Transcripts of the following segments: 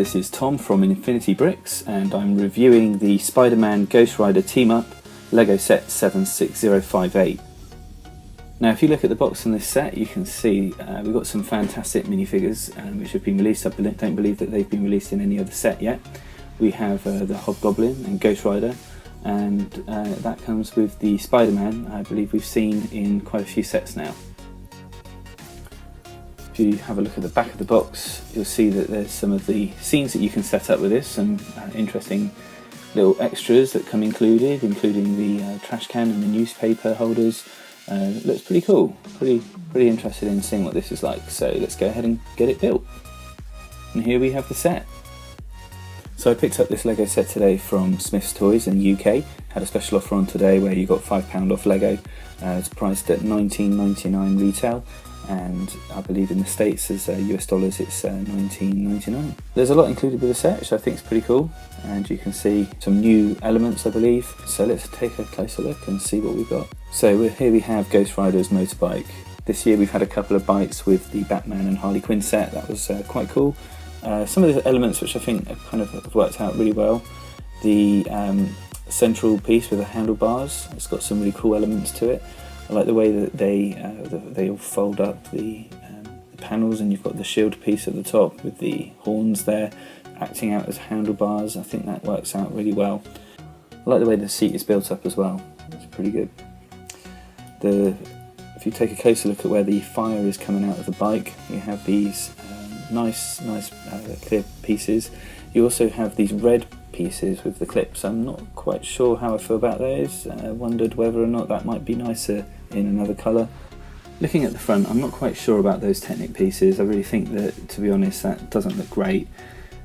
this is Tom from Infinity Bricks, and I'm reviewing the Spider-Man Ghost Rider Team Up Lego set 76058. Now if you look at the box on this set, you can see we've got some fantastic minifigures which have been released. I don't believe that they've been released in any other set yet. We have the Hobgoblin and Ghost Rider, and that comes with the Spider-Man. I believe we've seen in quite a few sets now. If you have a look at the back of the box, you'll see that there's some of the scenes that you can set up with this, some interesting little extras that come included, including the trash can and the newspaper holders. It looks pretty cool, pretty interested in seeing what this is like, so let's go ahead and get it built. And here we have the set. So I picked up this Lego set today from Smith's Toys in the UK. Had a special offer on today where you got £5 off Lego. It's priced at $19.99 retail, and I believe in the States as US dollars it's $19.99. There's a lot included with the set, which I think is pretty cool, and you can see some new elements I believe. So let's take a closer look and see what we've got. So here we have Ghost Rider's motorbike. This year we've had a couple of bites with the Batman and Harley Quinn set. That was quite cool. Some of the elements which I think have worked out really well. The central piece with the handlebars, it's got some really cool elements to it. I like the way that they all fold up the panels, and you've got the shield piece at the top with the horns there acting out as handlebars. I think that works out really well. I like the way the seat is built up as well. It's pretty good. If you take a closer look at where the fire is coming out of the bike, we have these nice clear pieces. You also have these red pieces with the clips. I'm not quite sure how I feel about those. Wondered whether or not that might be nicer in another colour. Looking at the front, I'm not quite sure about those Technic pieces. I really think that, to be honest, that doesn't look great.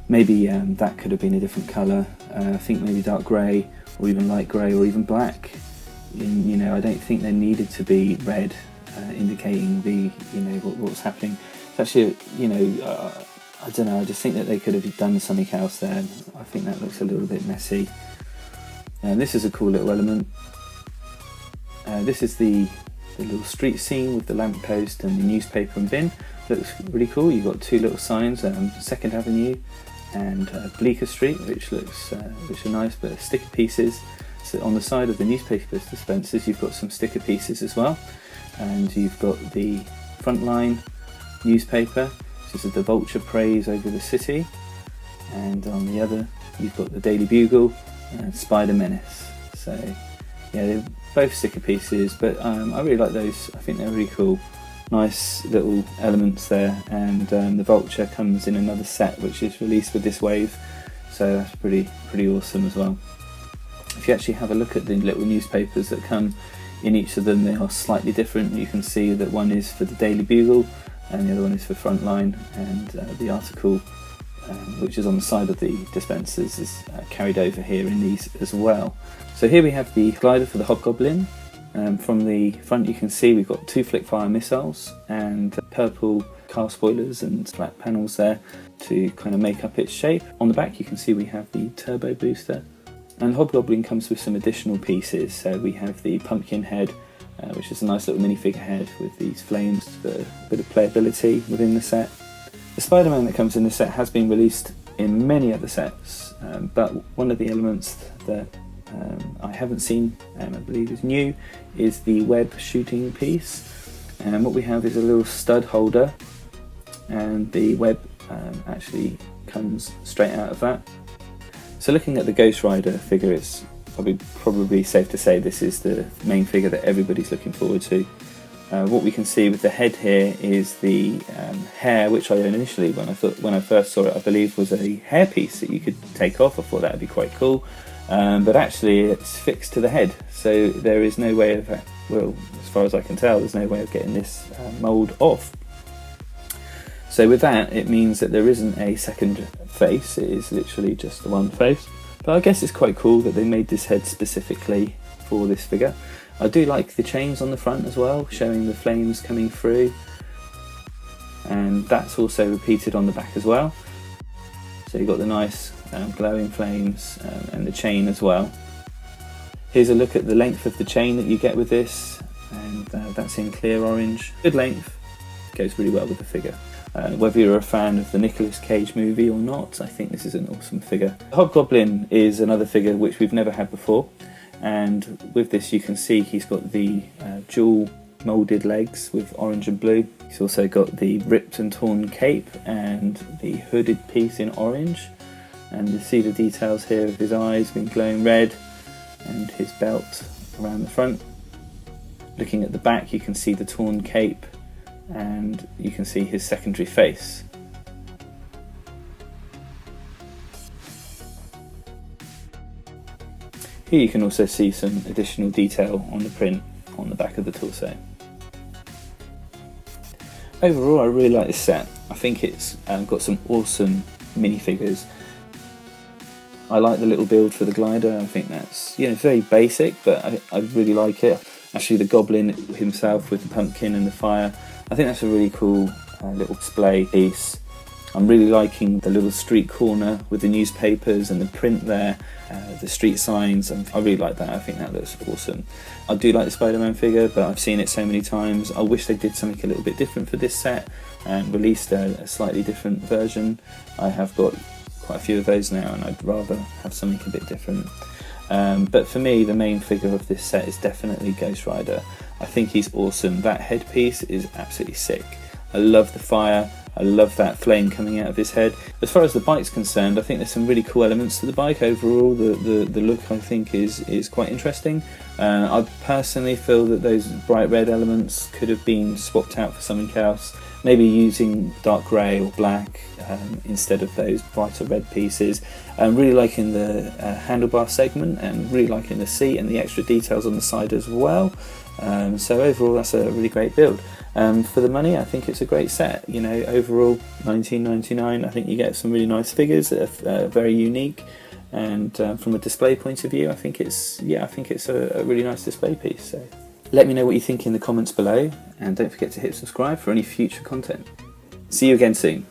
Maybe that could have been a different colour. I think maybe dark grey, or even light grey, or even black. I don't think they needed to be red, indicating the what's happening. It's actually, I don't know. I just think that they could have done something else there. I think that looks a little bit messy. And this is a cool little element. This is the little street scene with the lamppost and the newspaper and bin. Looks really cool. You've got two little signs, 2nd Avenue and Bleecker Street, which are nice, but sticker pieces. So on the side of the newspaper dispensers, you've got some sticker pieces as well, and you've got the Frontline newspaper. This is the Vulture Praise over the city, and on the other you've got the Daily Bugle and Spider Menace. So yeah, they're both sticker pieces, but I really like those. I think they're really cool. Nice little elements there, and the Vulture comes in another set which is released with this wave, so that's pretty awesome as well. If you actually have a look at the little newspapers that come in each of them, they are slightly different. You can see that one is for the Daily Bugle and the other one is for Frontline, and the article which is on the side of the dispensers is carried over here in these as well. So here we have the glider for the Hobgoblin. From the front you can see we've got 2 flick-fire missiles and purple car spoilers and flat panels there to kind of make up its shape. On the back you can see we have the turbo booster, and Hobgoblin comes with some additional pieces. So we have the pumpkin head, which is a nice little minifigure head with these flames for a bit of playability within the set. The Spider-Man that comes in the set has been released in many other sets, but one of the elements that I haven't seen, I believe is new, is the web shooting piece. And what we have is a little stud holder, and the web actually comes straight out of that. So looking at the Ghost Rider figure, it's probably safe to say this is the main figure that everybody's looking forward to. What we can see with the head here is the hair, which I initially, when I first saw it, I believe was a hair piece that you could take off. I thought that would be quite cool, but actually it's fixed to the head, so there is no way of, well, as far as I can tell, there's no way of getting this mould off. So with that, it means that there isn't a second face, it is literally just the one face. But I guess it's quite cool that they made this head specifically for this figure. I do like the chains on the front as well, showing the flames coming through, and that's also repeated on the back as well. So you've got the nice glowing flames and the chain as well. Here's a look at the length of the chain that you get with this, and that's in clear orange. Good length, goes really well with the figure. Whether you're a fan of the Nicolas Cage movie or not, I think this is an awesome figure. The Hobgoblin is another figure which we've never had before, and with this you can see he's got the dual moulded legs with orange and blue. He's also got the ripped and torn cape and the hooded piece in orange, and you see the details here of his eyes being glowing red and his belt around the front. Looking at the back you can see the torn cape and you can see his secondary face. Here you can also see some additional detail on the print on the back of the torso. Overall, I really like this set. I think it's got some awesome minifigures. I like the little build for the glider. I think that's, you know, very basic, but I really like it. Actually, the goblin himself with the pumpkin and the fire, I think that's a really cool little display piece. I'm really liking the little street corner with the newspapers and the print there, the street signs, and I really like that. I think that looks awesome. I do like the Spider-Man figure, but I've seen it so many times. I wish they did something a little bit different for this set and released a slightly different version. I have got quite a few of those now and I'd rather have something a bit different. But for me, the main figure of this set is definitely Ghost Rider. I think he's awesome. That headpiece is absolutely sick. I love the fire. I love that flame coming out of his head. As far as the bike's concerned, I think there's some really cool elements to the bike. Overall, the look I think is quite interesting. I personally feel that those bright red elements could have been swapped out for something else. Maybe using dark grey or black instead of those brighter red pieces. I'm really liking the handlebar segment and really liking the seat and the extra details on the side as well. So overall, that's a really great build. For the money, I think it's a great set. You know, overall, $19.99. I think you get some really nice figures that are very unique. And from a display point of view, I think it's a really nice display piece. So let me know what you think in the comments below, and don't forget to hit subscribe for any future content. See you again soon.